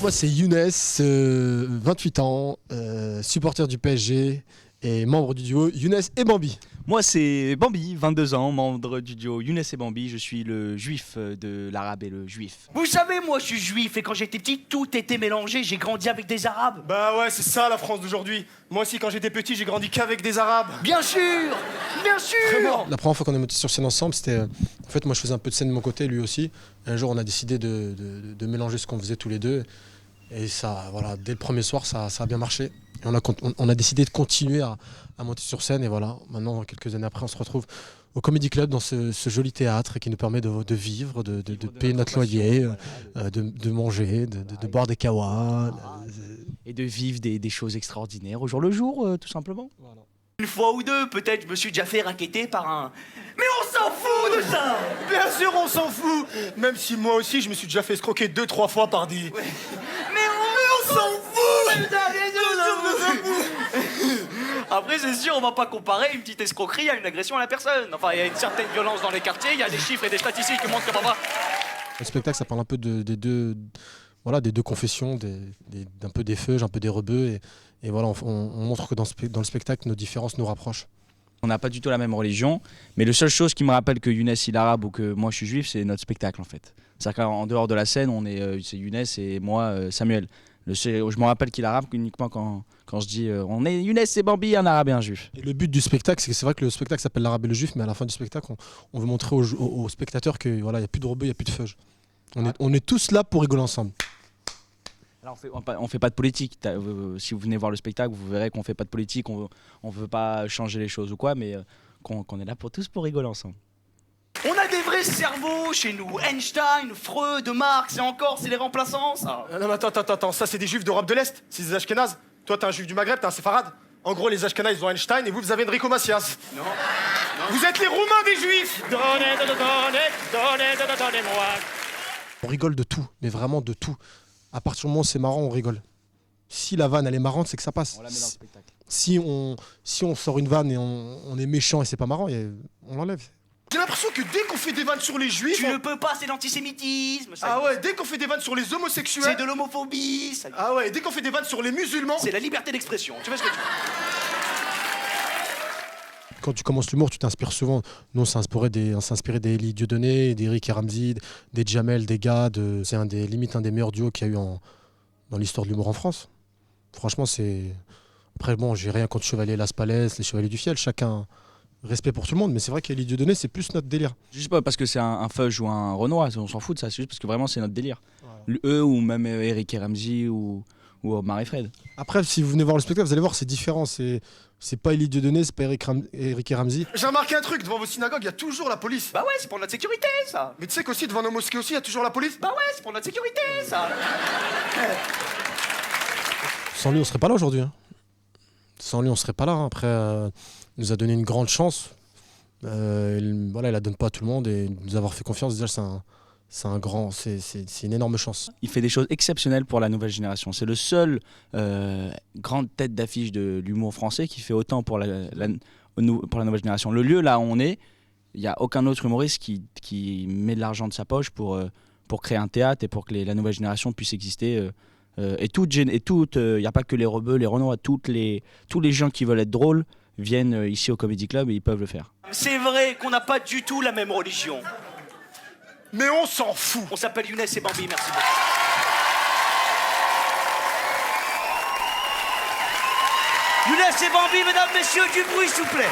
Moi, c'est Younes, 28 ans, supporter du PSG et membre du duo Younes et Bambi. Moi, c'est Bambi, 22 ans, membre du duo Younes et Bambi. Je suis le juif de l'arabe et le juif. Vous savez, moi je suis juif et quand j'étais petit, tout était mélangé. J'ai grandi avec des arabes. Bah ouais, c'est ça la France d'aujourd'hui. Moi aussi, quand j'étais petit, j'ai grandi qu'avec des arabes. Bien sûr. Vraiment. La première fois qu'on est monté sur scène ensemble, c'était... En fait, moi, je faisais un peu de scène de mon côté, lui aussi. Et un jour, on a décidé de mélanger ce qu'on faisait tous les deux. Et ça, voilà, dès le premier soir, ça a bien marché. Et on a décidé de continuer à monter sur scène. Et voilà, maintenant, quelques années après, on se retrouve au Comedy Club dans ce joli théâtre qui nous permet de vivre, de payer notre loyer, de manger, de boire des kawas. Et de vivre des choses extraordinaires au jour le jour, tout simplement. Voilà. Une fois ou deux, peut-être, je me suis déjà fait raqueter par un... Mais on s'en fout de ça. Bien sûr, on s'en fout. Même si moi aussi, je me suis déjà fait escroquer 2-3 fois par des... Mais on s'en fout. Après, c'est sûr, on va pas comparer une petite escroquerie à une agression à la personne. Enfin, il y a une certaine violence dans les quartiers, il y a des chiffres et des statistiques qui montrent que papa... Le spectacle, ça parle un peu des deux confessions, un peu des feuges, un peu des rebeux. Et voilà, on montre que dans le spectacle, nos différences nous rapprochent. On n'a pas du tout la même religion, mais la seule chose qui me rappelle que Younes il est arabe ou que moi je suis juif, c'est notre spectacle en fait. C'est-à-dire qu'en dehors de la scène, c'est Younes et moi Samuel. Je me rappelle qu'il est arabe uniquement quand je dis on est Younes et Bambi, un arabe et un juif. Et le but du spectacle, c'est vrai que le spectacle s'appelle l'arabe et le juif, mais à la fin du spectacle, on veut montrer aux spectateurs que voilà, il n'y a plus de rebeux, il n'y a plus de feuges. On est tous là pour rigoler ensemble. Alors on fait pas de politique. Si vous venez voir le spectacle, vous verrez qu'on fait pas de politique, on veut pas changer les choses ou quoi, mais qu'on est là tous pour rigoler ensemble. On a des vrais cerveaux chez nous. Einstein, Freud, Marx et encore, c'est les remplaçants, ça. Non mais attends, ça c'est des juifs d'Europe de l'Est, c'est des Ashkénazes. Toi t'es un juif du Maghreb, t'es un séfarade. En gros les Ashkénazes ils ont Einstein et vous avez Enrico Macias. Non. Vous êtes les Roumains des juifs. Donnez-moi. On rigole de tout, mais vraiment de tout. À partir du moment où c'est marrant, on rigole. Si la vanne elle est marrante, c'est que ça passe. On la met dans le spectacle. Si on sort une vanne et on est méchant et c'est pas marrant, on l'enlève. J'ai l'impression que dès qu'on fait des vannes sur les juifs... Tu ne peux pas, c'est l'antisémitisme. Ça. Ah ouais, dès qu'on fait des vannes sur les homosexuels... C'est de l'homophobie. Ça. Ah ouais, dès qu'on fait des vannes sur les musulmans... C'est la liberté d'expression. Tu vois ce que tu veux? Quand tu commences l'humour, tu t'inspires souvent. Nous, on s'inspirait des Elie Dieudonné, d'Eric et Ramzy, des Jamel, des Gad. C'est limite un des meilleurs duos qu'il y a eu dans l'histoire de l'humour en France. Franchement, c'est... Après, bon, j'ai rien contre Chevalier Las Palais, les Chevaliers du Fiel. Chacun... Respect pour tout le monde, mais c'est vrai qu'Elie Dieudonné, c'est plus notre délire. Juste pas parce que c'est un Feuge ou un Renoir, on s'en fout de ça, c'est juste parce que vraiment c'est notre délire. Ouais. Eux ou même Eric et Ramzy ou Marie-Fred. Après, si vous venez voir le spectacle, vous allez voir, c'est différent. C'est pas Elie Dieudonné, c'est pas Eric et Ramzy. J'ai remarqué un truc, devant vos synagogues, il y a toujours la police. Bah ouais, c'est pour notre sécurité, ça. Mais tu sais qu'aussi, devant nos mosquées aussi, il y a toujours la police. Bah ouais, c'est pour notre sécurité, ça. Sans lui, on serait pas là aujourd'hui. Hein. Sans lui, on serait pas là. Hein. Après, il nous a donné une grande chance. Il la donne pas à tout le monde et nous avoir fait confiance, déjà, c'est une énorme chance. Il fait des choses exceptionnelles pour la nouvelle génération. C'est le seul grande tête d'affiche de l'humour français qui fait autant pour la nouvelle génération. Le lieu là où on est, il n'y a aucun autre humoriste qui met de l'argent de sa poche pour créer un théâtre et pour que la nouvelle génération puisse exister. Il n'y a pas que les rebeux, les renois, tous les gens qui veulent être drôles viennent ici au Comedy Club et ils peuvent le faire. C'est vrai qu'on n'a pas du tout la même religion. Mais on s'en fout. On s'appelle Younes et Bambi, merci beaucoup. Younes et Bambi, mesdames, messieurs, du bruit, s'il vous plaît.